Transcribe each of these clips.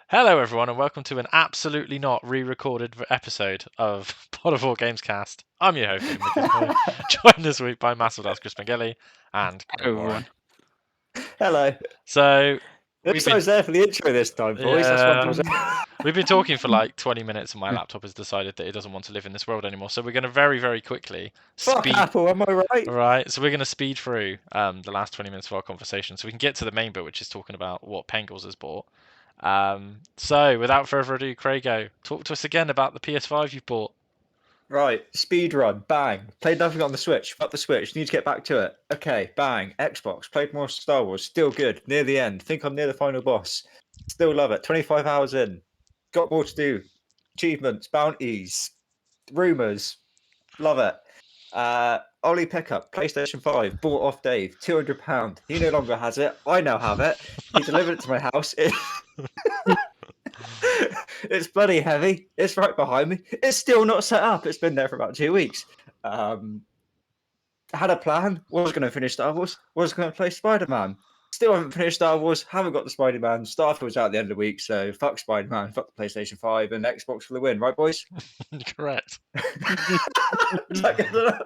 Hello, everyone, and welcome to an absolutely not re-recorded episode of Pod of War Gamescast. I'm your host, Mickey Smith, joined this week by Massive Chris Mangeli and Craig Hello, Warren. everyone. Hello. So I was there for the intro this time, boys. That's one thing. we've been talking for like 20 minutes, and my laptop has decided that it doesn't want to live in this world anymore. So we're going to very, very quickly Fuck Apple, am I right? All right, so we're going to speed through the last 20 minutes of our conversation, so we can get to the main bit, which is talking about what Pengels has bought. So, without further ado, Craigo, talk to us again about the PS5 you've bought. Right, speed run, bang. Played nothing on the Switch. Fuck the Switch. Need to get back to it. Okay, bang. Xbox. Played more Star Wars. Still good. Near the end. Think I'm near the final boss. Still love it. 25 hours in. Got more to do. Achievements, bounties, rumors. Love it. Ollie pickup, PlayStation 5, bought off Dave, £200. He no longer has it. I now have it. He delivered it to my house. It's bloody heavy. It's right behind me. It's still not set up. It's been there for about 2 weeks. Had a plan. Was going to finish Star Wars. Was going to play Spider-Man. Still haven't finished Star Wars. Haven't got the Spider-Man. Starfield's out at the end of the week, so fuck Spider-Man. Fuck the PlayStation 5 and Xbox for the win. Right, boys? Correct. Is that good enough?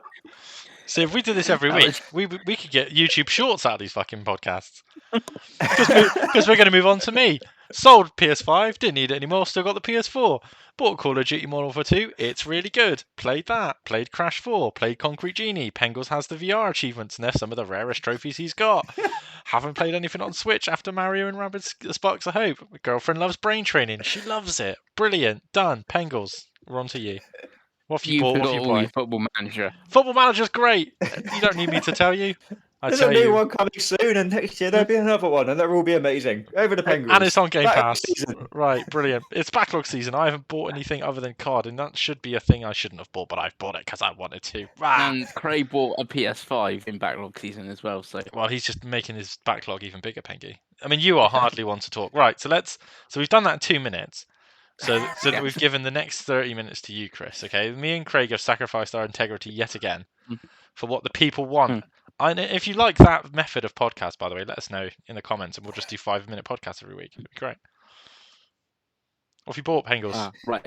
See, if we did this every week, we could get YouTube Shorts out of these fucking podcasts. Because we're going to move on to me. Sold PS5, didn't need it anymore, still got the PS4. Bought Call of Duty Modern Warfare 2, it's really good. Played that, played Crash 4, played Concrete Genie. Pengels has the VR achievements, and they're some of the rarest trophies he's got. Haven't played anything on Switch after Mario and Rabbids Sparks of Hope. My girlfriend loves brain training, she loves it. Brilliant, done. Pengels, we're on to you. What have you bought? What have you all your bought? Football Manager. Football Manager's great. You don't need me to tell you. There's a new one coming soon, and next year there'll be another one, and they'll all be amazing. Over the Penguins. And it's on Game Pass. Right, brilliant. It's backlog season. I haven't bought anything other than COD, and that should be a thing I shouldn't have bought, but I've bought it because I wanted to. And Craig bought a PS5 in backlog season as well. So well, he's just making his backlog even bigger, Pengy. I mean, you are hardly one to talk. Right, so we've done that in 2 minutes. So that we've given the next 30 minutes to you, Chris. Okay, me and Craig have sacrificed our integrity yet again for what the people want. And if you like that method of podcast, by the way, let us know in the comments, and we'll just do 5-minute podcasts every week. It'd be great. What have you bought, Pengels? Right.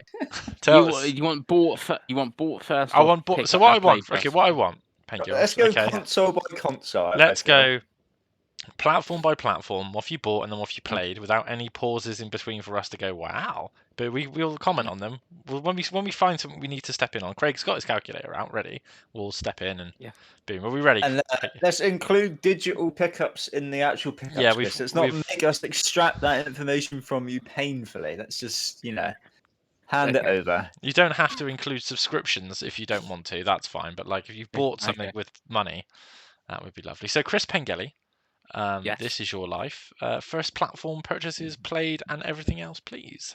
Tell us. You want bought first? I want bought. So what I want? Okay, what I want, Pengels. Let's go console by console. Let's go platform by platform. What have you bought, and then what have you played, without any pauses in between for us to go, wow. But we'll comment on them. When we find something we need to step in on. Craig's got his calculator out ready. We'll step in and boom. Are we ready? And let's include digital pickups in the actual pickups. Yeah, let's not make us extract that information from you painfully. Let's just hand it over. You don't have to include subscriptions if you don't want to. That's fine. But like if you've bought something with money, that would be lovely. So Chris Pengelly. This is your life. First platform purchases, played, and everything else, please.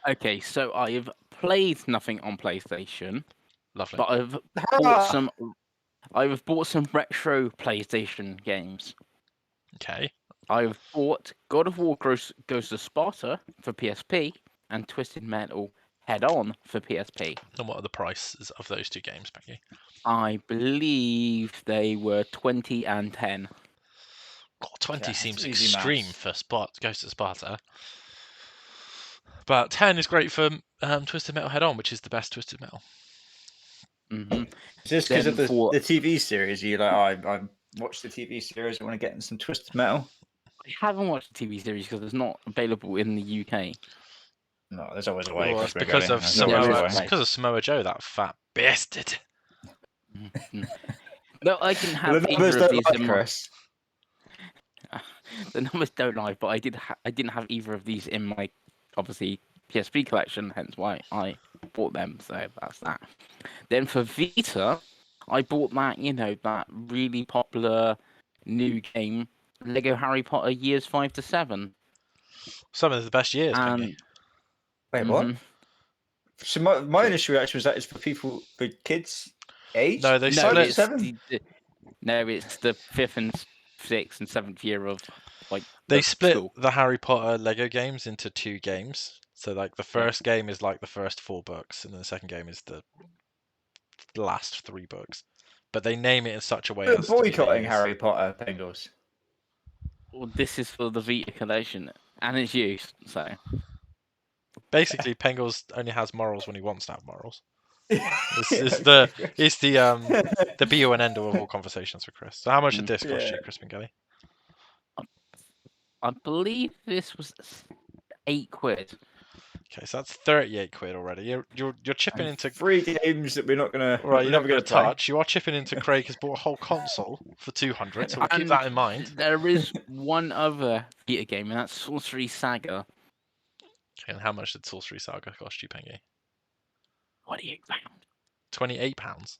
Okay, so I've played nothing on PlayStation. Lovely. But I've bought some retro PlayStation games. Okay. I've bought God of War Goes to Sparta for PSP and Twisted Metal Head On for PSP. And what are the prices of those two games, Becky? I believe they were 20 and 10. God, 20 seems extreme for Goes to Sparta. But 10 is great for Twisted Metal Head On, which is the best Twisted Metal. Mm-hmm. Just because of the TV series, you I watched the TV series. I want to get in some Twisted Metal. I haven't watched the TV series because it's not available in the UK. No, there's always a way. Well, because of Samoa Joe, that fat bastard. No, I didn't have either of these in my... The numbers don't lie, but I didn't have either of these in my obviously PSP collection, hence why I bought them. So that's that. Then for Vita, I bought that that really popular new game, Lego Harry Potter Years 5 to 7. Some of the best years. Wait, what? So my initial reaction was that it's for people for kids age. No, they split 7. No, it's the 5th and 6th and 7th year of they split the Harry Potter Lego games into 2 games. So like the first game is like the first 4 books, and then the second game is the last 3 books. But they name it in such a way as boycotting Harry Potter, Pengels. Well, this is for the Vita collection, and it's used, so. Basically, Pengels only has morals when he wants to have morals. It's Yeah, the be all and end all of all conversations for Chris. So how much did this cost you, Yeah. Chris Mingelli? I believe this was £8. Okay, so that's 38 quid already. You're chipping And into 3 games that we're not gonna, right. You're not never going to gonna play. touch. You are chipping into Craig has bought a whole console for 200. So we'll keep And that in mind. there is one other Vita game, and that's Sorcery Saga. Okay, and how much did Sorcery Saga cost you, Pengy? £28. £28.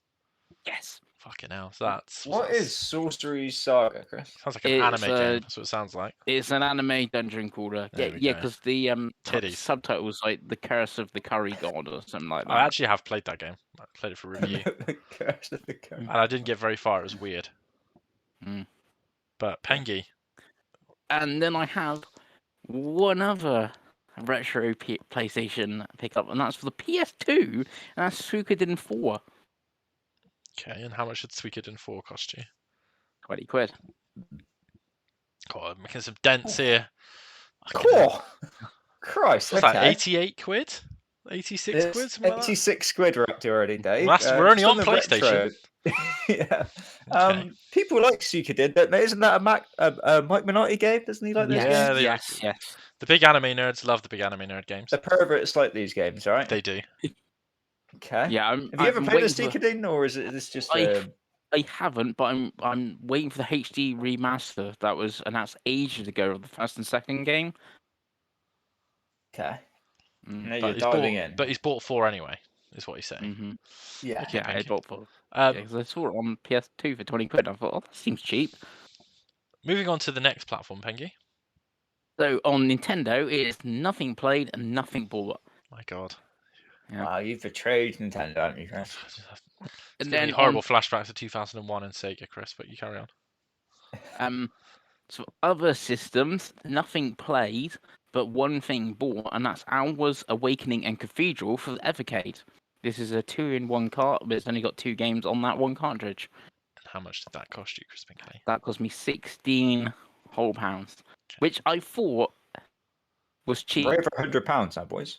Yes. Fucking hell. So that's What is Sorcery Saga, Chris? sounds like an It's anime game. That's what it sounds like. It's an anime dungeon crawler. There Yeah, we yeah, go. because the Titties. subtitle was like The Curse of the Curry God or something like that. I actually have played that game. I played it for review, The Curse of the Curse. and I didn't get very far. It was weird. Mm. But Pengy, And then I have one other retro PlayStation pickup, and that's for the PS2, and that's Suikoden 4. okay, and how much did Suikoden 4 cost you? £20. God, I'm making some dents here. Fucking hell. Cool. Christ, What's okay. that? 88 quid? 86 quid? It's Something like that? 86 quid we're up to already, Dave. Well, we're only just on the PlayStation. retro. Yeah. Okay. People like Suikoden, don't they? Isn't that a Mike Minotti game? Doesn't he like those Yeah, games? they- yes. The big anime nerds love the big anime nerd games. The perverts like these games, right? They do. Okay. Yeah, Have you ever played a Suikoden, or is this just? I haven't, but I'm waiting for the HD remaster that was announced ages ago of the first and second game. Okay. Mm. Now But you're he's diving bought, in. but he's bought 4 anyway, is what he's saying. Mm-hmm. Yeah. Okay, Yeah, I thank you. bought for. Yeah, Um, because I saw it on PS2 for £20. I thought, oh, that seems cheap. moving on to the next platform, Pengy. So on Nintendo, it is nothing played and nothing bought. My God. Yeah. Wow, you've betrayed Nintendo, haven't you, Chris? It's And giving me then horrible flashbacks to 2001 and Sega, Chris, but you carry on. So other systems, nothing played, but one thing bought, and that's Ours, Awakening, and Cathedral for the Evercade. This is a 2-in-1 cart, but it's only got 2 games on that one cartridge. And how much did that cost you, Chris Binkley? That cost me £16 whole, which I thought was cheap. We're over £100 now, boys.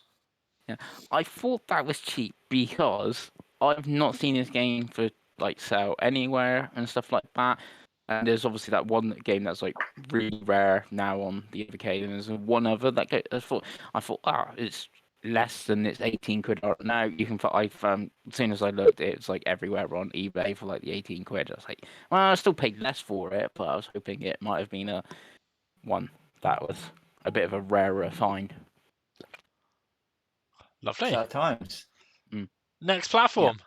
I thought that was cheap because I've not seen this game for like sale anywhere and stuff like that. And there's obviously that one game that's like really rare now on the Evercade, and there's one other that I thought, it's less than it's 18 quid now. You can, as soon as I looked, it's like everywhere on eBay for like the 18 quid. I was like, well, I still paid less for it, but I was hoping it might have been a one that was a bit of a rarer find. Lovely. Sad times. Next platform.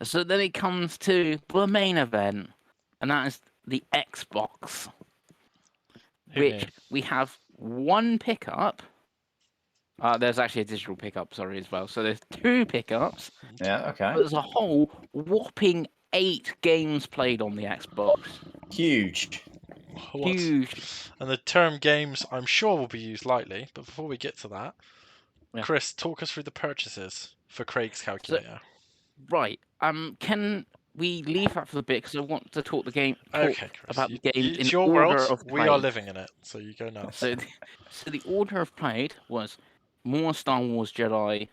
So then it comes to the main event, and that is the Xbox, Who which knew? we have one pickup. There's actually a digital pickup, sorry, as well. So there's 2 pickups. Yeah, okay. But there's a whole whopping 8 games played on the Xbox. Huge. What? Huge. And the term games, I'm sure, will be used lightly. But before we get to that, Yeah. Chris, talk us through the purchases for Craig's calculator. Right. Can we leave that for the bit because I want to talk Okay, Chris. about the games It's in your order world. of We are play. living in it, so you go nuts. So the order of played was more Star Wars Jedi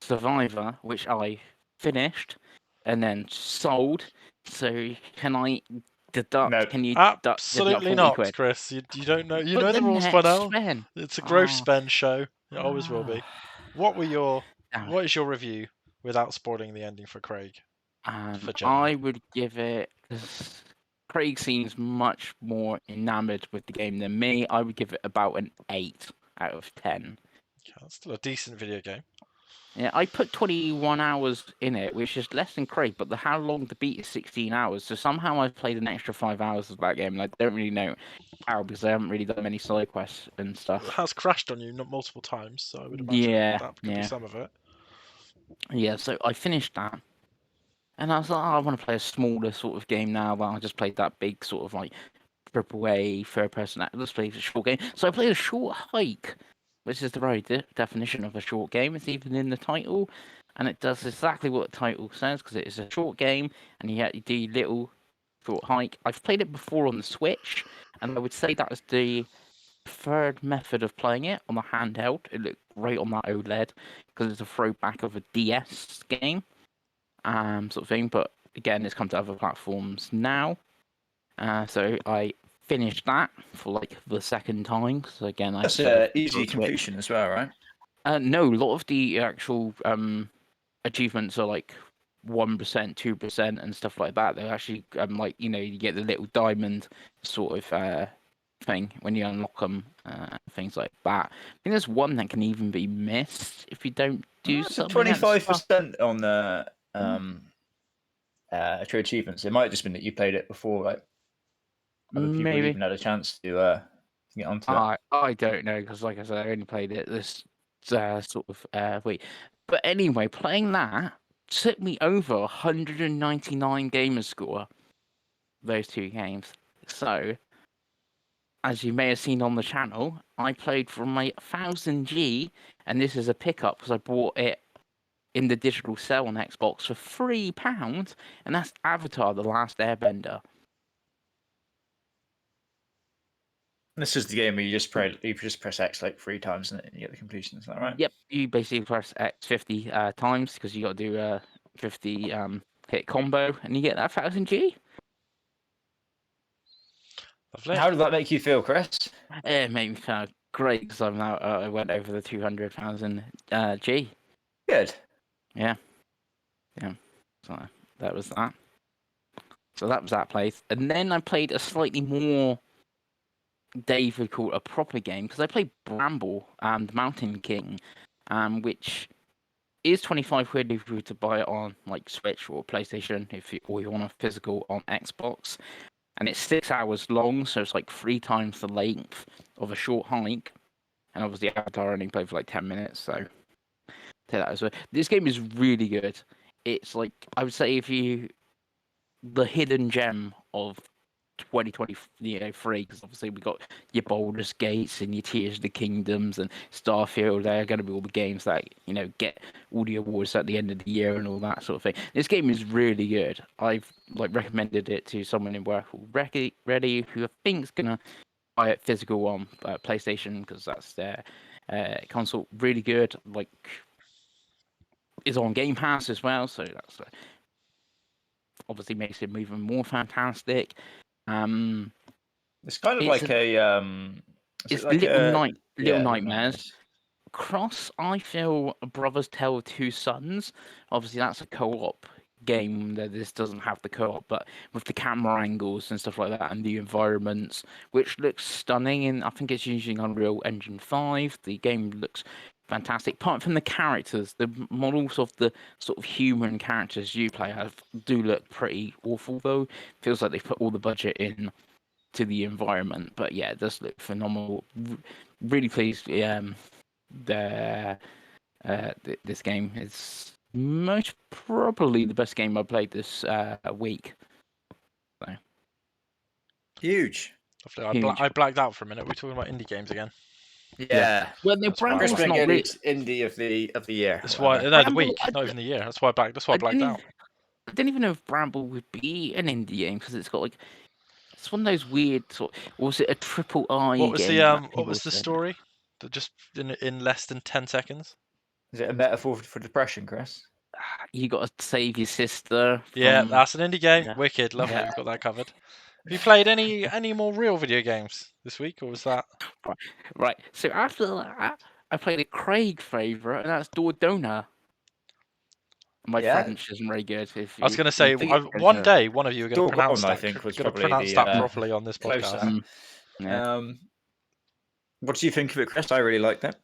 Survivor, which I finished and then sold. So can I deduct? No. Can you deduct Absolutely 40 not, quid? Chris. You don't know. You But know the rules by net now. spend. It's a gross Oh. spend show. It always will be. What were your? Damn it. What is your review without spoiling the ending for Craig? For Jedi. I would give it. 'Cause Craig seems much more enamored with the game than me. I would give it about an 8 out of 10. Okay, that's still a decent video game. Yeah, I put 21 hours in it, which is less than Craig, but how long to beat is 16 hours. So somehow I've played an extra 5 hours of that game, and I don't really know how because I haven't really done many side quests and It stuff. has crashed on you not multiple times, so I would imagine that could be some of it. Yeah, so I finished that. And I was like, I want to play a smaller sort of game now. Well, I just played that big sort of like AAA third person. Let's play a short game. So I played a short hike, which is the very definition of a short game. It's even in the title, and it does exactly what the title says because it is a short game, and you do little short hike. I've played it before on the Switch, and I would say that was the preferred method of playing it on the handheld. It looked great on that OLED because it's a throwback of a DS game, sort of thing. But again, it's come to other platforms now. So I finished that for like the second time. So again, I That's sort of easy Switch. completion as well, right? No, a lot of the actual achievements are like 1%, 2%, and stuff like that. They're actually like you get the little diamond sort of thing when you unlock them, things like that. I think there's one that can even be missed if you don't do It's something. 25% on the true achievements. It might have just been that you played it before, like other people Maybe. even had a chance to get onto it. I don't know because, like I said, I only played it this sort of week. But anyway, playing that took me over 199 gamer score. Those two games. So, as you may have seen on the channel, I played from my 1000G, and this is a pickup because I bought it in the digital sale on Xbox for £3, and that's Avatar: The Last Airbender. This is the game where you just press X like 3 times and you get the completion. Is that right? Yep, you basically press X 50 times because you got to do a 50 hit combo, and you get that 1000G. Lovely. How did that make you feel, Chris? It made me feel great because I'm now I went over the 200,000 G. Good. Yeah. So that was that. So that was that place, and then I played a slightly more difficult, a proper game because I played Bramble and the Mountain King, which is 25 quid if you were to buy it on like Switch or PlayStation, or you want a physical on Xbox, and it's 6 hours long, so it's like 3 times the length of a short hike, and obviously Avatar only played for like 10 minutes, so take that as well. This game is really good. It's like, I would say, the hidden gem of 2023, because obviously we got your Baldur's Gates and your Tears of the Kingdoms and Starfield. They're going to be all the games that get all the awards at the end of the year and all that sort of thing. This game is really good. I've recommended it to someone in work already, who I think is gonna buy it physical on PlayStation because that's their console. Really good. Like, is on Game Pass as well, so that's obviously makes it even more fantastic. It's kind of It's like it's like Little Nightmares. Cross, I feel Brothers Tale Two Sons. Obviously, that's a co-op game. That this doesn't have the co-op, but with the camera angles and stuff like that, and the environments, which looks stunning. And I think it's using Unreal Engine 5. The game looks fantastic. Apart from the characters, the models of the sort of human characters you play do look pretty awful, though. Feels like they put all the budget in to the environment, but yeah, it does look phenomenal. Really pleased. This game is most probably the best game I played this week. So Huge. Lovely. I blacked out for a minute. We're talking about indie games again. Yeah. well, the That's why I Bramble's Chris not Bengetti really. is indie of the year. That's why whatever. no, the Bramble, week, not even the year. That's why I blacked out. I didn't even know if Bramble would be an indie game because it's got it's one of those weird sort. Or was it a triple I What was game? what was the story? That just in less than 10 seconds. Is it a metaphor for depression, Chris? You got to save your sister. Yeah, that's an indie game. Yeah. Wicked, lovely. Yeah. We've got that covered. Have you played any more real video games this week, or was that? Right. So after that, I played a Craig favourite, and that's Dordona. My French isn't very good. I was going to say one day one of you are going to pronounce that. I think was going to probably pronounce that properly on this closer. podcast. Yeah. What do you think of it, Chris? I really liked it.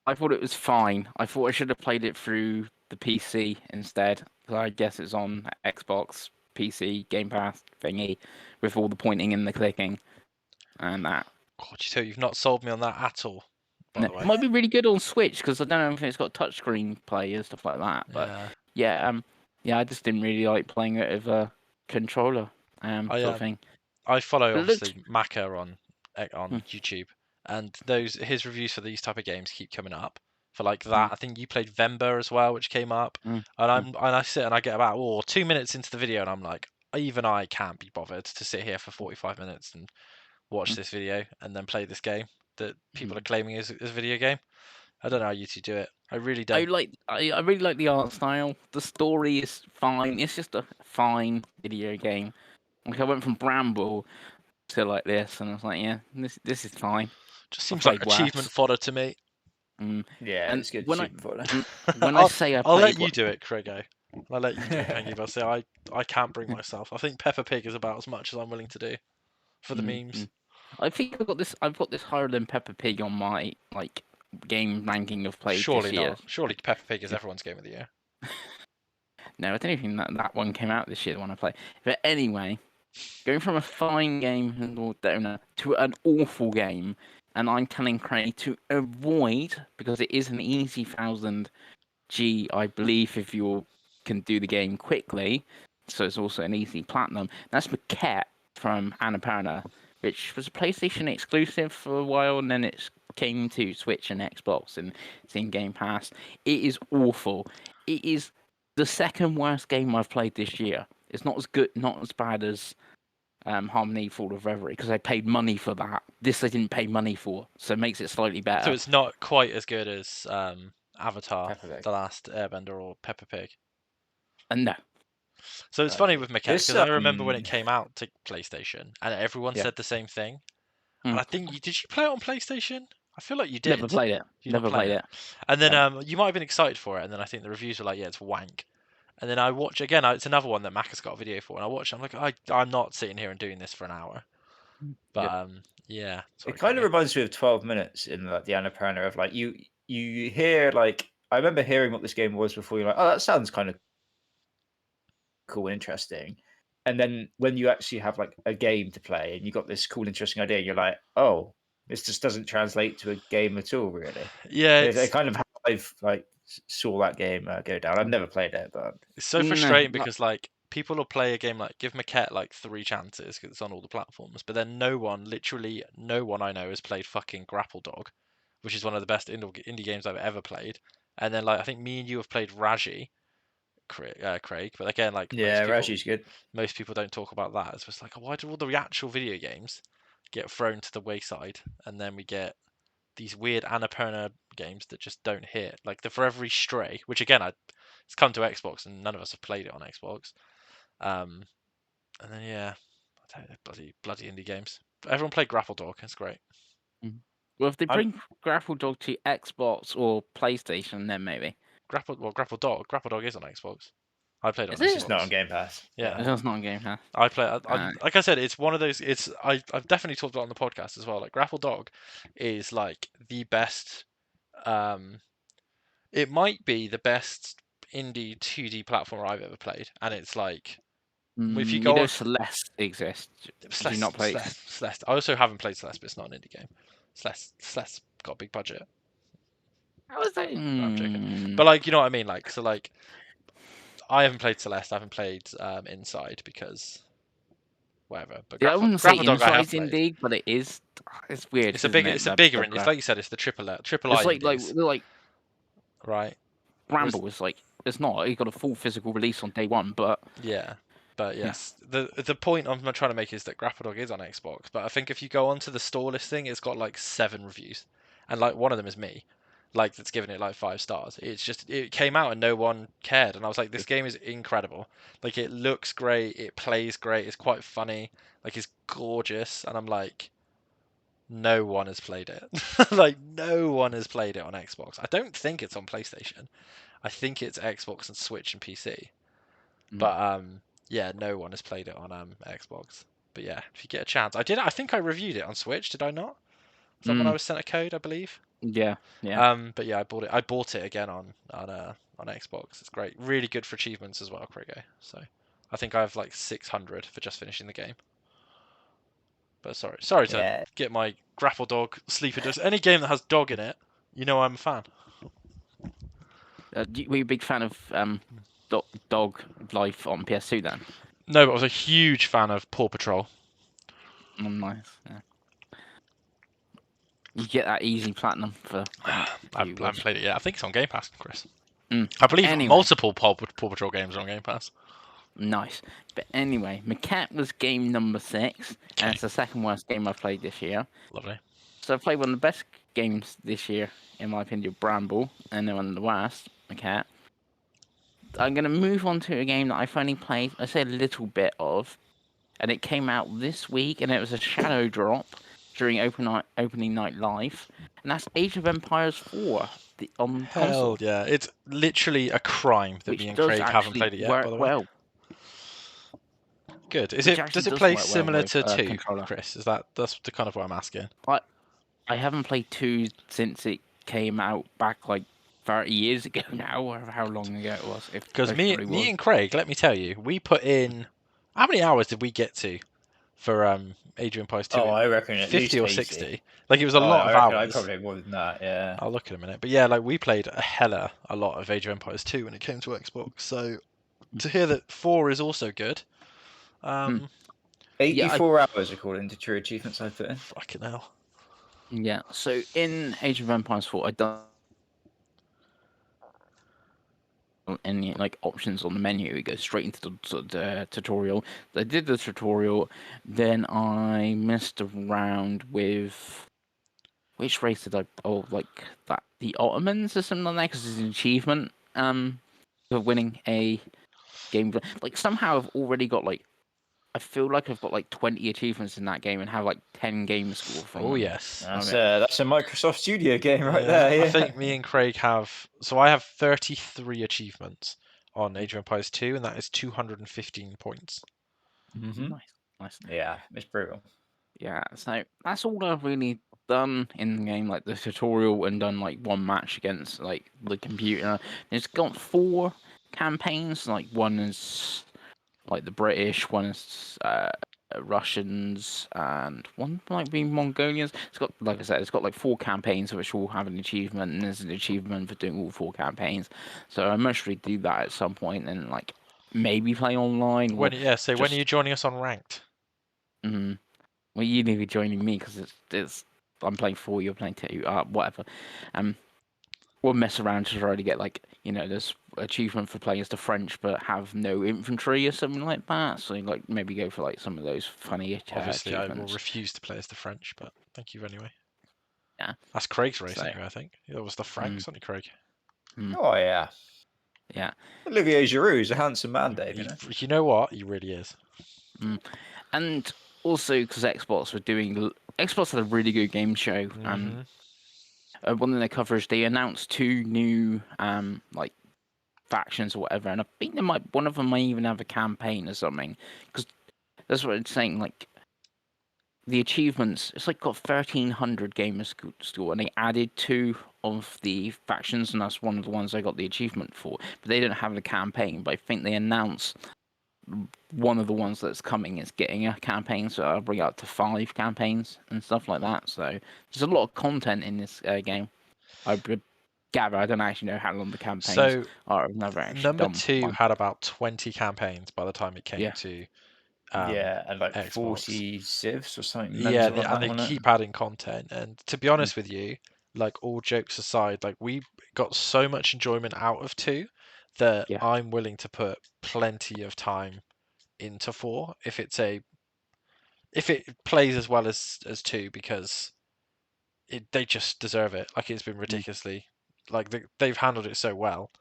I thought it was fine. I thought I should have played it through the PC instead. So I guess it's on Xbox, PC, Game Pass thingy, with all the pointing and the clicking, and that. God, you've not sold me on that at all. By the way, It might be really good on Switch because I don't know if it's got touchscreen play and stuff like that. But yeah, I just didn't really like playing it with a controller, sort of thing. I follow It obviously Maka on Hmm. YouTube, and his reviews for these type of games keep coming up. For like that, I think you played Vember as well, which came up, and I sit and I get about 2 minutes into the video, and I'm like, even I can't be bothered to sit here for 45 minutes and watch this video and then play this game. that people are claiming is a video game. I don't know how you two do it. I really I don't. really like the art style. The story is fine. It's just a fine video game. Like I went from Bramble to like this, and I was like, yeah, this is fine. Just I've seems like played achievement worse. fodder to me. Yeah, And it's good. when I Achievement for that. when I I'll, say I I'll let played you do it, Craigo. I'll let you do it, Pengy. But I can't bring myself. I think Peppa Pig is about as much as I'm willing to do for the memes. I think I've got this higher than Peppa Pig on my like game ranking of played Surely this year. not. Surely Peppa Pig is everyone's game of the year. No, I don't even think that one came out this year, the one I played. But anyway, going from a fine game and donor to an awful game, and I'm telling Craig to avoid, because it is an easy 1000G, I believe, if you can do the game quickly. So it's also an easy platinum. That's Maquette from Annapurna, which was a PlayStation exclusive for a while, and then it came to Switch and Xbox, and it's in Game Pass. It is awful. It is the second worst game I've played this year. It's not as good, not as bad as Harmony Fall of Reverie, because I paid money for that. This I didn't pay money for, so it makes it slightly better. So it's not quite as good as Avatar, Peppa Pig. The Last Airbender, or Peppa Pig. And no. So it's funny with Maquette, This, because I remember when it came out to PlayStation, and everyone Yeah. said the same thing. Hmm. And I think did you play it on PlayStation? I feel like you did. Never played it. You didn't Never play played it. And then you might have been excited for it, and then I think the reviews were like, "Yeah, it's wank." And then I watch again. It's another one that Mac has got a video for, and I watch. I'm like, I'm not sitting here and doing this for an hour. But yeah, sorry, It kind of Craig. reminds me of 12 Minutes in like the Annapurna of like you hear like I remember hearing what this game was before. You're like, oh, that sounds kind of cool and interesting. And then when you actually have like a game to play and you got this cool, interesting idea, you're like, oh, this just doesn't translate to a game at all, really. Yeah, It's kind of how I've like saw that game go down. I've never played it, but it's so No, frustrating that- because like people will play a game like give Maquette like 3 chances because it's on all the platforms, but then literally no one I know has played fucking Grapple Dog, which is one of the best indie games I've ever played. And then like I think me and you have played Raji, Craig, but again like yeah, Raji's good. most people don't talk about that. It's just like, why do all the actual video games get thrown to the wayside, and then we get these weird Annapurna games that just don't hit, like the For Every Stray, which again, it's come to Xbox, and none of us have played it on Xbox. And then yeah, I don't know, bloody indie games. But everyone played Grapple Dog. It's great. Well, if they bring Grapple Dog to Xbox or PlayStation, then maybe. Grapple Dog is on Xbox. I played it Is on it? Xbox. It's not on Game Pass. Yeah. It's not a game, huh? I play. Like I said, it's one of those. I've definitely talked about it on the podcast as well. Like Grapple Dog is like the best. It might be the best indie 2D platformer I've ever played, and it's like if you go on Celeste exists. Do you Celeste, not play? Celeste. I also haven't played Celeste, but it's not an indie game. Celeste's got a big budget. How is that? I'm joking, but like you know what I mean. Like so, like I haven't played Celeste. I haven't played Inside because whatever. But Yeah, I wouldn't say Grapple Dog I have Inside's played. indie, but it is. It's weird. It's a bigger. It's a bigger. It's like you said. It's the triple I It's like indies, like right? Bramble was like. It's not. It got a full physical release on day one, but Yeah, but yes, the point I'm trying to make is that Grapple Dog is on Xbox, but I think if you go onto the store listing, it's got like 7 reviews, and like one of them is me, like that's given it like 5 stars. It's just it came out and no one cared, and I was like, this game is incredible. Like it looks great, it plays great, it's quite funny, like it's gorgeous, and I'm like, no one has played it. Like no one has played it on Xbox. I don't think it's on PlayStation. I think it's Xbox and Switch and PC. But yeah, no one has played it on Xbox. But yeah, if you get a chance, I think I reviewed it on Switch. Did I not? Is that when I was sent a code? I believe. yeah. But yeah, I bought it. I bought it again on Xbox. It's great. Really good for achievements as well, Krigo. So I think I have like 600 for just finishing the game. But sorry to get my Grapple Dog sleeper. Just any game that has dog in it, you know I'm a fan. Were you a big fan of Dog Life on PS2 then? No, but I was a huge fan of Paw Patrol. Oh, nice. Yeah. You get that easy platinum for. I haven't played it yet. I think it's on Game Pass, Chris. I believe multiple Paw Patrol games are on Game Pass. Nice. But anyway, Maquette was game number 6, and it's the second worst game I've played this year. Lovely. So I played one of the best games this year, in my opinion, Bramble, and then one of the worst, okay. I'm going to move on to a game that I finally played, I say a little bit of, and it came out this week, and it was a shadow drop during opening night live, and that's Age of Empires 4 on console, Hell yeah! It's literally a crime that me which and does Craig haven't actually played it yet. By work the way, well. good. Is Which it? actually Does it does play work well similar with to 2, controller. Chris? That's the kind of what I'm asking? I haven't played 2 since it came out back like 30 years ago now, or how long ago it was. Because me and Craig, let me tell you, we put in how many hours did we get to for Age of Empires 2? Oh, I reckon at 50 least or 80. 60. Like it was a Oh, lot I of reckon I hours. probably more than that. Yeah. I'll look in a minute. But yeah, like we played a lot of Age of Empires 2 when it came to Xbox. So to hear that 4 is also good, 84 hours according to True Achievements I put in. fucking hell. Yeah, so in Age of Empires 4, I done any like options on the menu. It goes straight into the tutorial. So I did the tutorial, then I messed around with which race did I? Oh, like that the Ottomans or something like that, because it's an achievement for winning a game. Like somehow I've already got like I feel like I've got like 20 achievements in that game and have like 10 game score from Oh them. yes. That's a Microsoft Studio game right Yeah, there. Yeah. I think me and Craig have. So I have 33 achievements on Age of Empires 2, and that is 215 points. Mm-hmm. Nice. Yeah, it's brutal. Yeah, so that's all I've really done in the game, like the tutorial, and done like one match against like the computer. It's got 4 campaigns. Like one is like the British, one is Russians, and one might be Mongolians. It's got, like I said, it's got like 4 campaigns which all have an achievement, and there's an achievement for doing all 4 campaigns. So I mostly do that at some point, and like maybe play online. When when are you joining us on ranked? Well, you need to be joining me because it's I'm playing 4, you're playing 2, whatever. We'll mess around to try to get like there's achievement for playing as the French but have no infantry or something like that. So like maybe go for like some of those funny Obviously, I will achievements. refuse to play as the French, but thank you anyway. Yeah, That's Craig's race so, anyway, I think. That was the Franks, wasn't it, Craig? Oh yeah. yeah. Olivier Giroud is a handsome man, Dave. You know. You know what? He really is. And also because Xbox had a really good game show. One of their coverage, they announced 2 new like factions or whatever, and I think one of them might even have a campaign or something, because that's what it's saying. Like the achievements, it's like got 1,300 gamer score, and they added 2 of the factions, and that's one of the ones I got the achievement for. But they don't have a campaign. But I think they announced one of the ones that's coming is getting a campaign, so I'll bring it up to 5 campaigns and stuff like that. So there's a lot of content in this game. I gather. I don't actually know how long the campaigns are. I've never actually number done 2 one. had about 20 campaigns by the time it came to yeah, and like Xbox. 40 civs or something. Yeah, and they keep adding content. And to be honest with you, like all jokes aside, like we got so much enjoyment out of 2 that I'm willing to put plenty of time into 4 if it plays as well as 2, because they just deserve it. Like it's been ridiculously, like they've handled it so well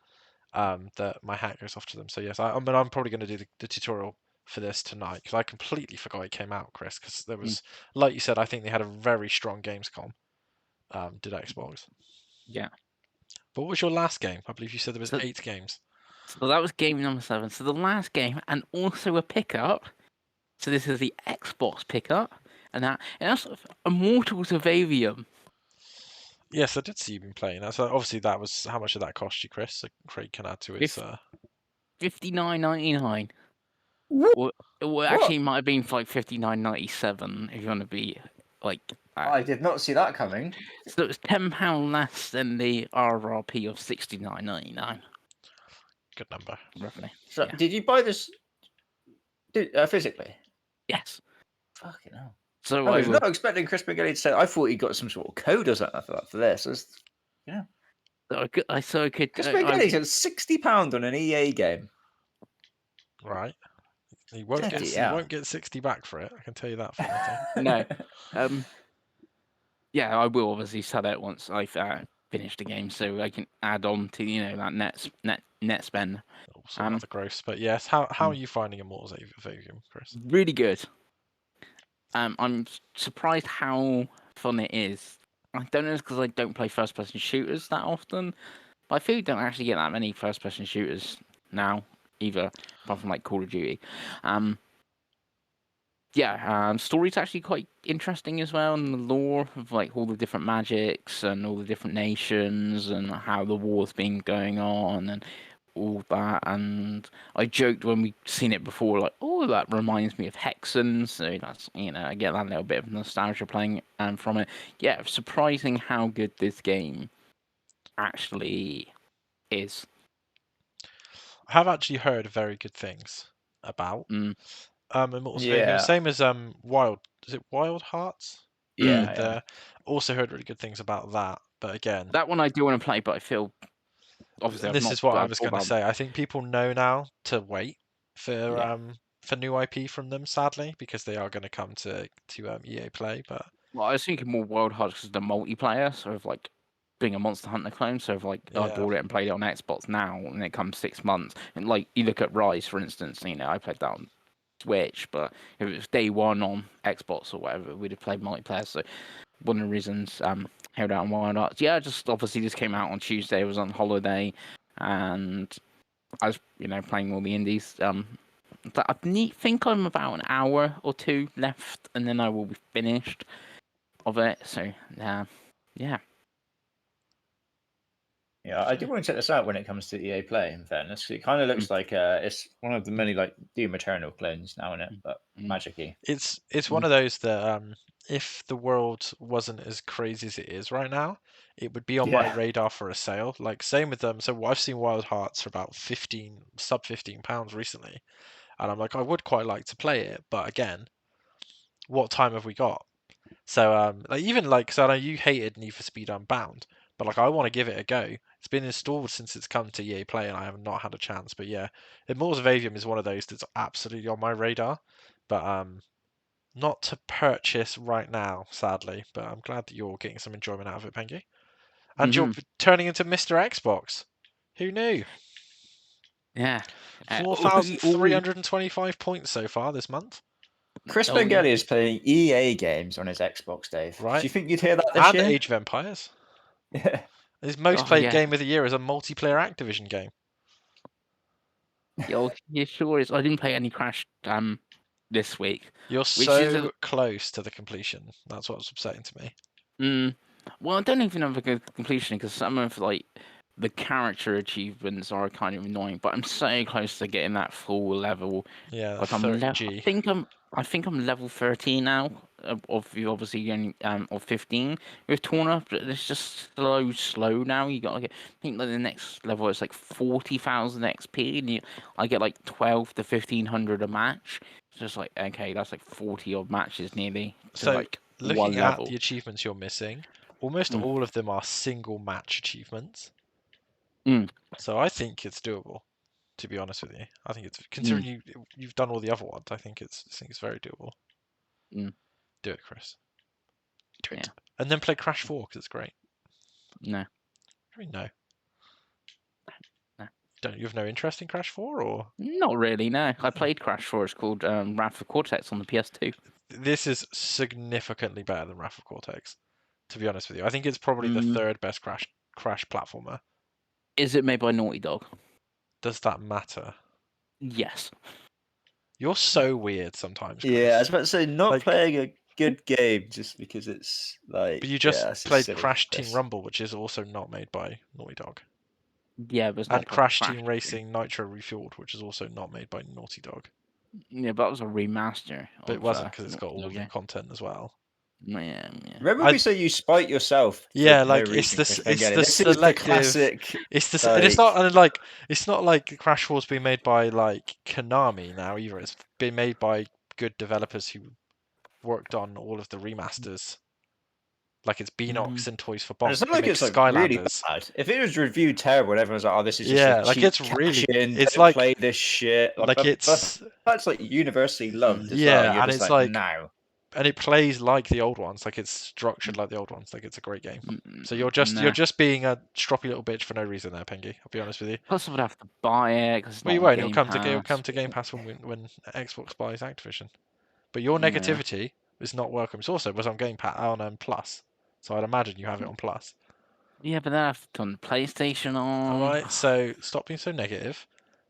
that my hat goes off to them. So yes, I'm probably going to do the tutorial for this tonight because I completely forgot it came out, Chris. Because there was, like you said, I think they had a very strong Gamescom. Did Xbox? Yeah. But what was your last game? I believe you said there was 8 games. So that was game number 7. So the last game, and also a pickup. So this is the Xbox pickup, and that's Immortals of Avium. Yes, I did see you been playing that. So obviously that was, how much did that cost you, Chris? So Craig can add to his. $59.99. Well, actually, it might have been for like $59.97 if you want to be like. I did not see that coming. So it was £10 less than the RRP of $69.99. Good number. Roughly. So did you buy this physically? Yes. Fucking hell. So I was not expecting Chris McGilly to say. I thought he got some sort of code or something for this. Yeah. So I could. Chris McGilly said £60 on an EA game. Right. He won't get 60 back for it. I can tell you that for nothing. No. Yeah, I will obviously sell it once I've finished the game, so I can add on to that net spend. Also rather gross, but yes. How are you finding Immortals of Aveum, Chris? Really good. I'm surprised how fun it is. I don't know if it's because I don't play first-person shooters that often, but I feel you don't actually get that many first-person shooters now either, apart from like Call of Duty. Story's actually quite interesting as well, and the lore of like all the different magics and all the different nations and how the war's been going on and all that. And I joked when we seen it before, like, oh, that reminds me of Hexen. So that's I get that little bit of nostalgia playing from it. Yeah, surprising how good this game actually is. I have actually heard very good things about Immortals of Aveum. Yeah. Same as Wild. Is it Wild Hearts? Yeah. Yeah. Also heard really good things about that, but again, That one I do want to play, but I feel obviously this I've is what I not was thought going to about. say. I think people know now to wait Yeah. for new IP from them, sadly, because they are going to come to EA Play. But Well, I was thinking more Wild Hearts because the multiplayer, sort of like being a Monster Hunter clone. So if like I yeah, bought it and played it on Xbox now, and it comes 6 months, and like you look at Rise, for instance, I played that on Switch, but if it was day one on Xbox or whatever, we'd have played multiplayer. So one of the reasons held out on Wild Hearts. Yeah, just obviously this came out on Tuesday. I was on holiday, and I was playing all the indies. But think I'm about an hour or two left, and then I will be finished of it. So, yeah. Yeah, I do want to check this out when it comes to EA Play. In fairness, it kind of looks like it's one of the many like Doom Eternal clones now in it, but magic-y. it's one of those that if the world wasn't as crazy as it is right now, it would be on my Yeah. radar for a sale. Like same with them. So I've seen Wild Hearts for about sub £15 recently, and I'm like, I would quite like to play it, but again, what time have we got? So like even like so I know you hated Need for Speed Unbound, but like I want to give it a go. It's been installed since it's come to EA Play and I have not had a chance. But yeah, Immortals of Aveum is one of those that's absolutely on my radar, but not to purchase right now, sadly. But I'm glad that you're getting some enjoyment out of it, Pengy. And you're turning into Mr. Xbox. Who knew? Yeah. 4,325 points so far this month. Chris Oh, yeah. Bengali is playing EA games on his Xbox, Dave. Right. Do you think you'd hear that this And year? Age of Empires. Yeah. His most played yeah. game of the year is a multiplayer Activision game. Yeah, sure is. I didn't play any Crash this week. You're so close to the completion. That's what's upsetting to me. Well, I don't even have a good completion because some of like the character achievements are kind of annoying, but I'm so close to getting that full level. Yeah, Like 30G. I think I'm level 13 now. Of obviously only of 15 with Torna, but it's just slow now. You got I think like the next level is like 40,000 XP, and I get like 12 to 1,500 a match. It's just like okay, that's like 40 odd matches nearly. So like looking one at level. the achievements you're missing, almost all of them are single match achievements. So I think it's doable. To be honest with you, I think it's considering you've done all the other ones. I think it's very doable. Do it, Chris. Do it, and then play Crash 4 because it's great. No. No. You have no interest in Crash 4 or? Not really. No, I played Crash 4. It's called Wrath of Cortex on the PS2. This is significantly better than Wrath of Cortex. To be honest with you, I think it's probably the third best Crash platformer. Is it made by Naughty Dog? Does that matter? Yes. You're so weird sometimes, Chris. Yeah, I was about to say, not playing a good game just because it's like. But you just played Crash Team Rumble, which is also not made by Naughty Dog. Yeah, but it's and not Crash Team Racing Nitro Refueled, which is also not made by Naughty Dog. Yeah, but that was a remaster. But it wasn't because it's got all of the content as well. Yeah. Remember we say you spite yourself? Yeah, like no it's the selective. classic. It's the and it's not like Crash 4's been made by like Konami now either. It's been made by good developers who worked on all of the remasters. Like it's Beanox and Toys for Bob. It's not like it's like really bad. If it was reviewed terrible, and everyone's like, "Oh, this is just like it's really. It's like play this shit." Like it's that's like universally loved as well. You're and just it's like now. it plays like the old ones, like it's structured like the old ones, like it's a great game. So you're just being a stroppy little bitch for no reason there, Pengy. I'll be honest with you. Plus, I would have to buy it because it's Well, not you on won't. Game It'll come Pass. to Game Pass when Xbox buys Activision. But your Yeah. negativity is not welcome. It also was on Game Pass on Plus, so I'd imagine you have it on Plus. Yeah, but then I have to turn the PlayStation on. All right, so stop being so negative.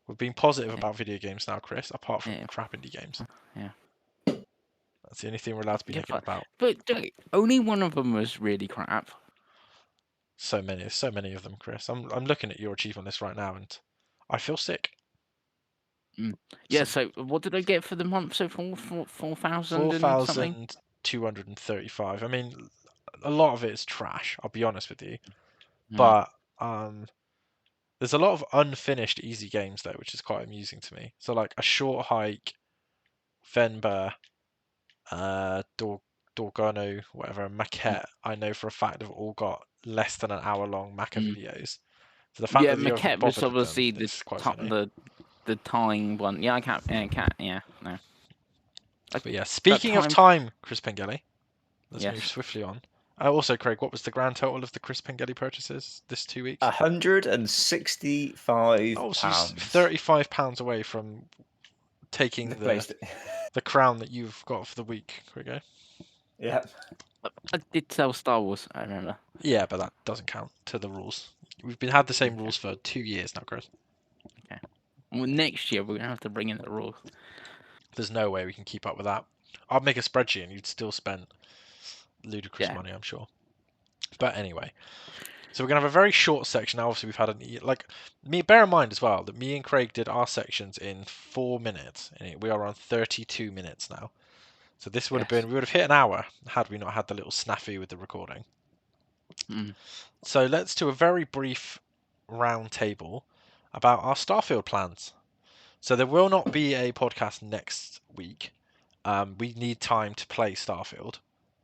We've been positive about video games now, Chris. Apart from Yeah. crap indie games. Yeah. That's the only thing we're allowed to be negative about. But only one of them was really crap. So many of them, Chris. I'm looking at your achievement list right now, and I feel sick. Yeah. So what did I get for the month? So 4,000 and something. 4,235. I mean, a lot of it is trash. I'll be honest with you, Mm. but there's a lot of unfinished easy games though, which is quite amusing to me. So like a short hike, Venba, Dorgano, whatever, Maquette. I know for a fact have all got less than an hour long Maca videos. So the fact that you haven't Maquette was bothered with obviously them is quite top, funny. the time one. Yeah, I can't. Yeah, no. But yeah, speaking of time, Chris Pengelly, let's move swiftly on. Also, Craig, what was the grand total of the Chris Pengelly purchases this 2 weeks? £165. Oh, so £35 away from taking the crown that you've got for the week, Craig. Yeah. I did sell Star Wars, I remember. Yeah, but that doesn't count to the rules. We've had the same rules for 2 years now, Chris. Okay. Well, next year we're gonna have to bring in the rules. There's no way we can keep up with that. I'd make a spreadsheet and you'd still spend ludicrous money, I'm sure. But anyway, so we're gonna have a very short section. Now, obviously, we've had bear in mind as well that me and Craig did our sections in 4 minutes, and we are on 32 minutes now. So this would have been, we would have hit an hour had we not had the little snafu with the recording. So let's do a very brief round table about our Starfield plans. So there will not be a podcast next week. We need time to play Starfield,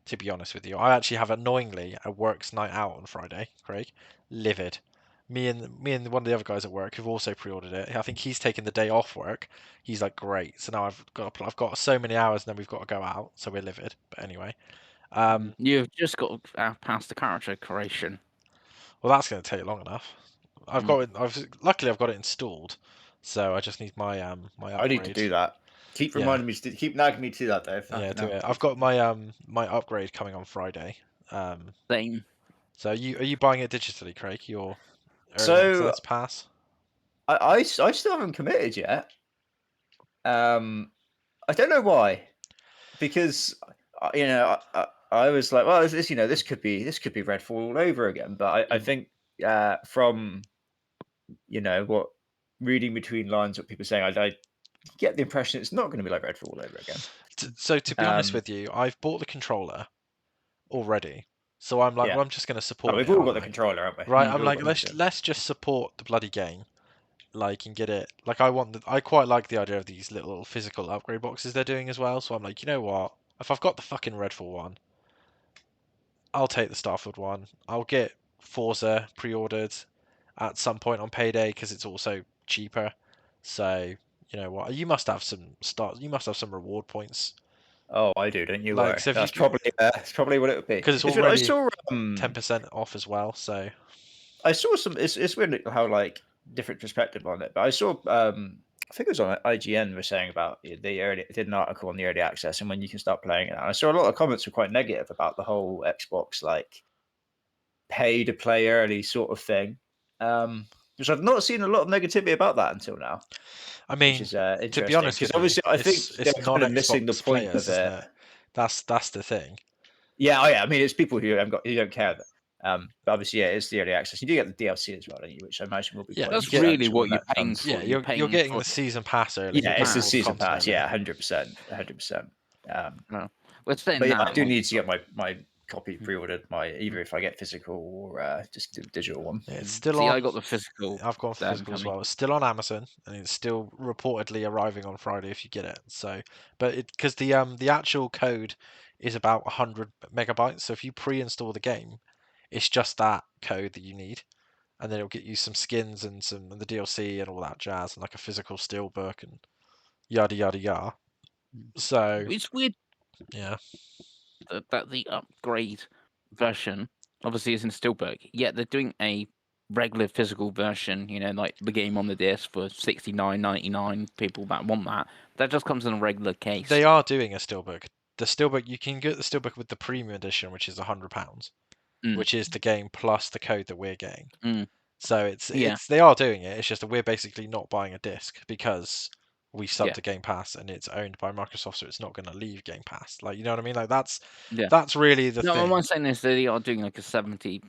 to be honest with you. I actually have, annoyingly, a works night out on Friday, Craig. Livid. Me and one of the other guys at work who've also pre-ordered it. I think he's taken the day off work. He's like, great. So now I've got so many hours, and then we've got to go out. So we're livid. But anyway, you've just got past the character creation. Well, that's going to take long enough. I've got it. Luckily I've got it installed, so I just need my my upgrade. I need to do that. Keep reminding me to keep nagging me to do that though. Yeah, do it. I've got my my upgrade coming on Friday. Same. So are you buying it digitally, Craig? Your early access pass? I still haven't committed yet. I don't know why, because I was like, well, this could be Redfall all over again. But I think from what reading between lines, what people are saying, I get the impression it's not going to be like Redfall all over again. So to be honest with you, I've bought the controller already. So I'm like, well, I'm just going to support it. We've all got the controller, haven't we? Right, I'm like, let's just support the bloody game, and get it. Like, I quite like the idea of these little physical upgrade boxes they're doing as well. So I'm like, you know what? If I've got the fucking Redfall one, I'll take the Starfield one. I'll get Forza pre-ordered at some point on payday because it's also cheaper. So you know what? You must have some reward points. Oh, I do, don't you? Like, so that's probably what it would be. Because it's already 10% off as well. So I saw some. It's weird how different perspective on it, but I saw. I think it was on IGN were saying about did an article on the early access and when you can start playing it. And I saw a lot of comments were quite negative about the whole Xbox pay to play early sort of thing. Because I've not seen a lot of negativity about that until now. I mean, to be honest, because obviously I think it's they're kind of missing the point of it. That's the thing. Yeah, I mean, it's people who don't care. But obviously, it's the early access. You do get the DLC as well, don't you? Which I imagine will be quite. That's really what you're paying for. Yeah, you're getting the season pass early. Yeah, it's the season pass. Yeah, 100%. No, but I do need to get my copy pre-ordered. Either if I get physical or just the digital one. Yeah, it's still on. I got the physical. I've got physical as well. It's still on Amazon, and it's still reportedly arriving on Friday if you get it. So, but because the actual code is about 100 megabytes, so if you pre-install the game, it's just that code that you need, and then it'll get you some skins and the DLC and all that jazz, and like a physical steelbook and yada yada yada. So it's weird. Yeah. that the upgrade version obviously is in Steelbook, yet they're doing a regular physical version, like the game on the disc for $69.99. People that want that just comes in a regular case. They are doing a steelbook. The steelbook, you can get the steelbook with the premium edition, which is £100, which is the game plus the code that we're getting. So it's they are doing it. It's just that we're basically not buying a disc because we sub to Game Pass and it's owned by Microsoft, so it's not going to leave Game Pass. Like, you know what I mean? Like that's really the No, thing. what I'm saying is they are doing like a £70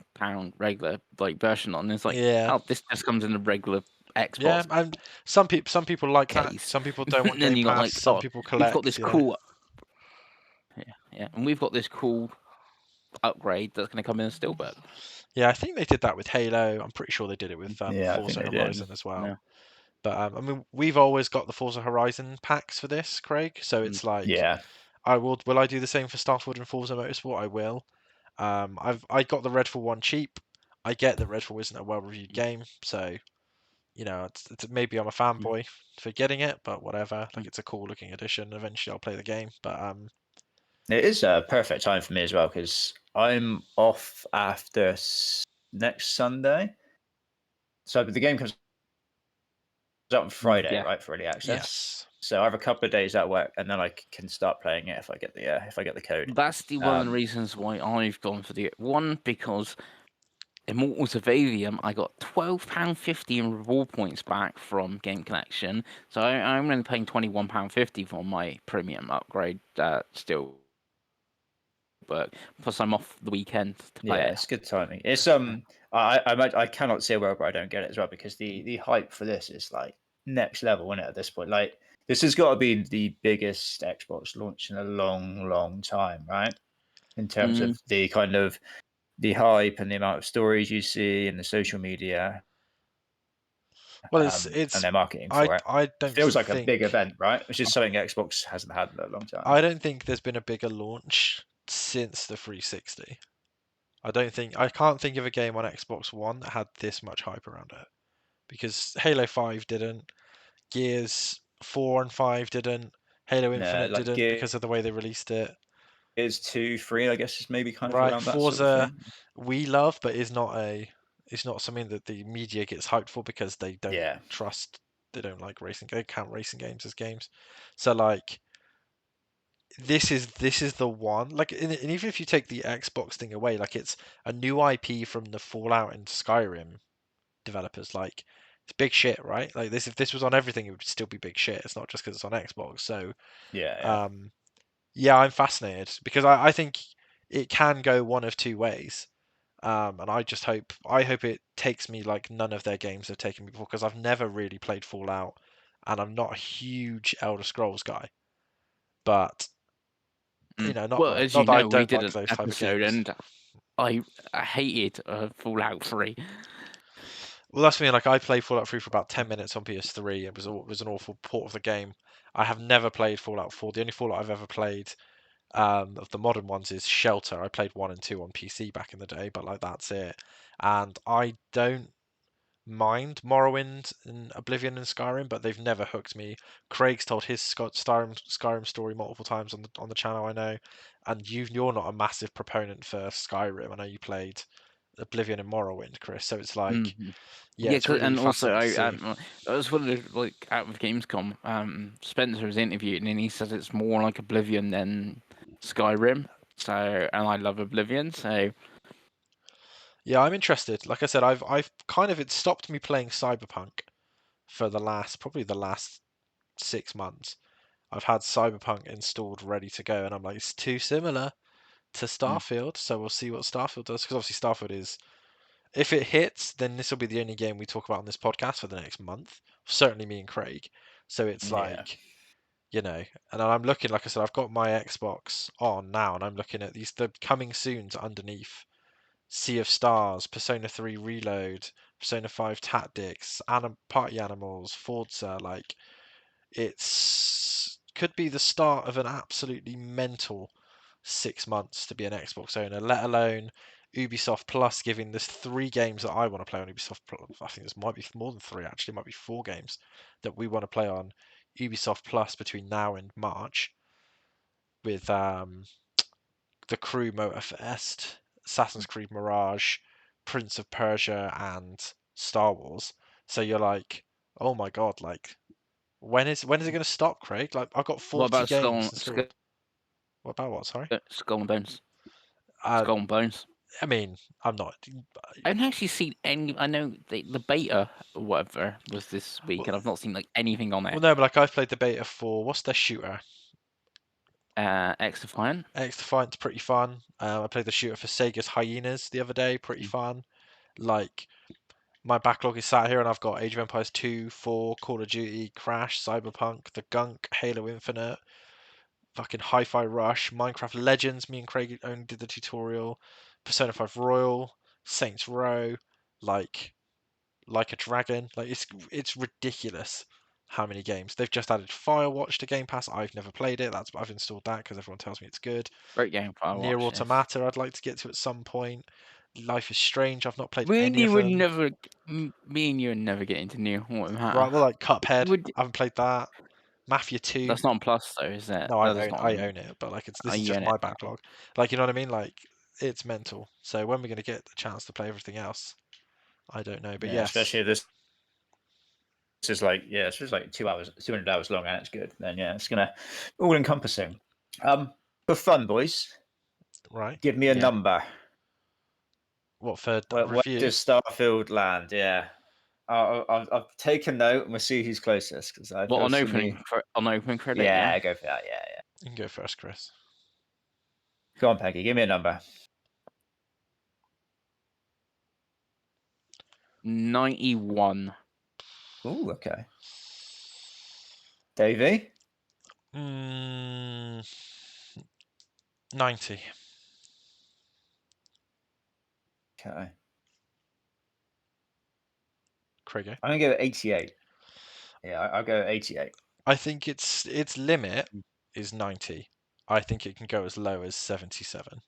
regular version on. It's like, oh, this just comes in a regular Xbox. Yeah, and some people like that. Some people don't want Game Pass. Some people collect. We've got this cool. Yeah, and we've got this cool upgrade that's going to come in a steelbook. Yeah, I think they did that with Halo. I'm pretty sure they did it with Forza Horizon as well. Yeah. But I mean, we've always got the Forza Horizon packs for this, Craig. So it's like, will I do the same for Starfield and Forza Motorsport? I will. I got the Redfall one cheap. I get that Redfall isn't a well-reviewed game, so it's maybe I'm a fanboy for getting it, but whatever. Like, it's a cool-looking edition. Eventually, I'll play the game, but it is a perfect time for me as well because I'm off after next Sunday. So the game comes out on Friday, right, for early access. Yes. So I have a couple of days at work, and then I can start playing it if I get the code. That's one of the reasons why I've gone for the one, because Immortals of Aveum, I got £12.50 in reward points back from Game Connection, so I'm only paying £21.50 for my premium upgrade still. But plus, I'm off the weekend to play it. It's good timing. It's I cannot see a world where I don't get it as well, because the hype for this is like next level, isn't it? At this point, like, this has got to be the biggest Xbox launch in a long, long time, right? In terms of the kind of the hype and the amount of stories you see in the social media. Well, it's and their marketing for it. I don't. It feels like a big event, right? Which is something Xbox hasn't had in a long time. I don't think there's been a bigger launch since the 360. I can't think of a game on Xbox One that had this much hype around it, because Halo 5 didn't, Gears 4 and 5 didn't, Halo Infinite didn't because of the way they released it. Gears 2, 3, I guess, is maybe kind of right. around that Forza, sort of thing. we love, but it's not something that the media gets hyped for because they don't they don't like racing. They count racing games as games. So like, this is the one. Like, and even if you take the Xbox thing away, like, it's a new IP from the Fallout and Skyrim developers. Like, it's big shit, right? Like, if this was on everything, it would still be big shit. It's not just because it's on Xbox. So I'm fascinated because I think it can go one of two ways. And I hope it takes me like none of their games have taken me before, because I've never really played Fallout, and I'm not a huge Elder Scrolls guy. But as not that I we don't did like an those type of episode, games. and I hated Fallout 3. Well, that's me. Like, I played Fallout 3 for about 10 minutes on PS3. It was an awful port of the game. I have never played Fallout 4. The only Fallout I've ever played of the modern ones is Shelter. I played 1 and 2 on PC back in the day, but like, that's it. And I don't mind Morrowind and Oblivion and Skyrim, but they've never hooked me. Craig's told his Skyrim story multiple times on the channel, I know, and you're not a massive proponent for Skyrim. I know you played Oblivion and Morrowind, Chris. So it's like, it's really and also fascinating I was wondering, like, out of Gamescom, Spencer was interviewed and he says it's more like Oblivion than Skyrim. So, and I love Oblivion, so. Yeah, I'm interested. Like I said, I've kind of, it stopped me playing Cyberpunk for probably the last 6 months. I've had Cyberpunk installed ready to go, and I'm like, it's too similar to Starfield, so we'll see what Starfield does, because obviously Starfield is, if it hits, then this will be the only game we talk about on this podcast for the next month. Certainly me and Craig. So it's like, and I'm looking, like I said, I've got my Xbox on now, and I'm looking at the coming soons underneath: Sea of Stars, Persona 3 Reload, Persona 5 Tactics, Party Animals, Forza. Like, could be the start of an absolutely mental 6 months to be an Xbox owner, let alone Ubisoft Plus giving this 3 games that I want to play on Ubisoft Plus. I think this might be more than 3, actually. It might be 4 games that we want to play on Ubisoft Plus between now and March. with the Crew Motorfest, Assassin's Creed Mirage, Prince of Persia, and Star Wars. So you're like, oh my god, like when is it going to stop, Craig? Like I've got What 40 about games installed. What about what? Sorry. Skull and Bones? Uh, Skull and Bones. I mean, I'm not. I haven't actually seen any. I know the beta or whatever was this week, and I've not seen like anything on Well, it. no, but like I've played the beta for what's their shooter? X Defiant. X Defiant's pretty fun. I played the shooter for Sega's Hyenas the other day, pretty fun. Like my backlog is sat here, and I've got Age of Empires 2, 4, Call of Duty, Crash, Cyberpunk, The Gunk, Halo Infinite, fucking Hi-Fi Rush, Minecraft Legends. Me and Craig only did the tutorial. Persona 5 Royal, Saints Row, like a Dragon. Like it's ridiculous how many games they've just added. Firewatch to Game Pass. I've never played it. I've installed that because everyone tells me it's good. Great game. Near Firewatch, yes. Automata. I'd like to get to at some point. Life is Strange. I've not played Me and any you of would them. never. Me and you would never get into Near Automata. Right, well, like Cuphead. Would- I haven't played that. Mafia 2. That's not on Plus though, is it? No, No, that's not. I own it, but like this is You just own my it. backlog. Like you know what I mean? Like it's mental. So when we're gonna get the chance to play everything else, I don't know. But Yeah, yes, especially if this is like it's just like 2 hours, 200 hours long, and it's good. Then yeah, it's gonna all encompassing. For fun, boys, right. give me a Yeah. number. What for Where review? does Starfield land? Yeah, I've taken note, and we'll see who's closest. Because I What feel on for opening me. on opening credit? Yeah, Yeah. go for that. Yeah, yeah. You can go first, Chris. Go on, Peggy. Give me a number. 91. Oh, okay. Davey? 90. Okay. Craigo. I'm gonna go 88. Yeah, I'll go 88. I think its limit is 90. I think it can go as low as 77.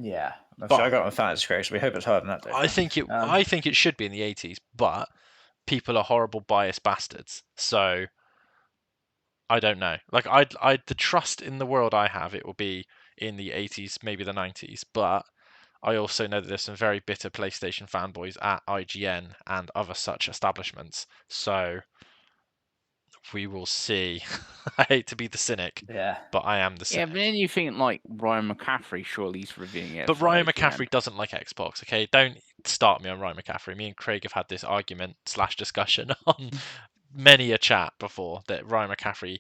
Yeah, But I got on fantasy scratch, so we hope it's higher than that. Though, I think it should be in the 80s, but people are horrible biased bastards. So I don't know. Like the trust in the world I have, it will be in the 80s, maybe the 90s, but I also know that there's some very bitter PlayStation fanboys at IGN and other such establishments. So we will see. I hate to be the cynic, Yeah. but I am the Yeah, cynic. but then you think like Ryan McCaffrey, surely he's reviewing it. But for Ryan IGN. McCaffrey doesn't like Xbox, okay? Don't start me on Ryan McCaffrey. Me and Craig have had this argument / discussion on many a chat before that Ryan McCaffrey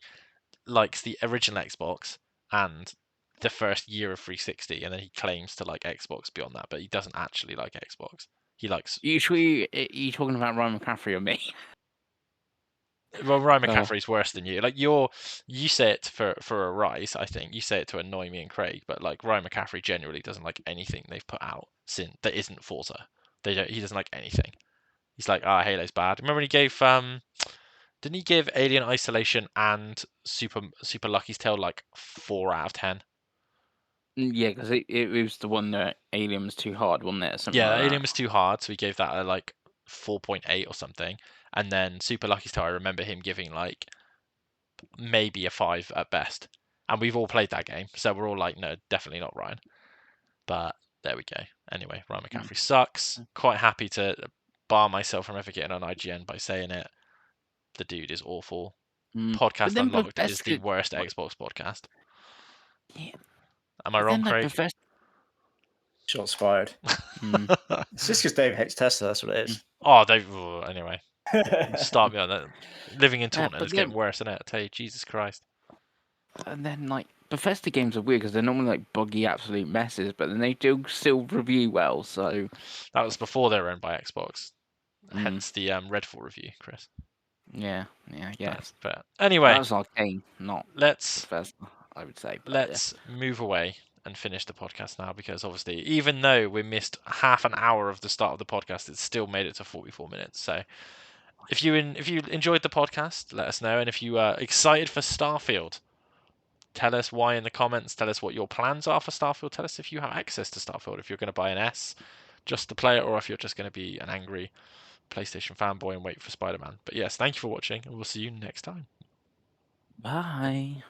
likes the original Xbox and the first year of 360, and then he claims to like Xbox beyond that, but he doesn't actually like Xbox. He likes. You sure you talking about Ryan McCaffrey or me? Well, Ryan Oh. McCaffrey's worse than you. Like you say it for a rise. I think you say it to annoy me and Craig, but like Ryan McCaffrey genuinely doesn't like anything they've put out since that isn't Forza. He doesn't like anything. He's like, Halo's bad. Remember when he gave didn't he give Alien Isolation and Super Lucky's Tale like 4 out of 10? Yeah, because it was the one that Alien was too hard, wasn't it? Something Yeah, like Alien that. was too hard, so he gave that a like 4.8 or something. And then Super Lucky's Tale, I remember him giving like maybe a 5 at best. And we've all played that game, so we're all like, no, definitely not Ryan. But there we go. Anyway, Ryan McCaffrey sucks. Quite happy to bar myself from ever getting on IGN by saying it. The dude is awful. Podcast then Unlocked is the Bethesda- worst Xbox podcast. Yeah. Am I But wrong, then, like, Craig? Bethesda- Shots fired. It's just because Dave hates Tesla. That's what it is. Oh, anyway. Start me on that. Living in Taunton but is getting then- worse, isn't it? I tell you, Jesus Christ. And then, like, Bethesda games are weird because they're normally like buggy, absolute messes, but then they do still review well. So That was before they were owned by Xbox. Hence the Redfall review, Chris. yeah, yes. But anyway, That was Arcane, not let's Bethesda, I would say. But let's move away and finish the podcast now, because obviously, even though we missed half an hour of the start of the podcast, it still made it to 44 minutes. So if you enjoyed the podcast, let us know, and if you are excited for Starfield, tell us why in the comments. Tell us what your plans are for Starfield. Tell us if you have access to Starfield, if you're going to buy an S just to play it, or if you're just going to be an angry PlayStation fanboy and wait for Spider-Man. But yes, thank you for watching, and we'll see you next time. Bye.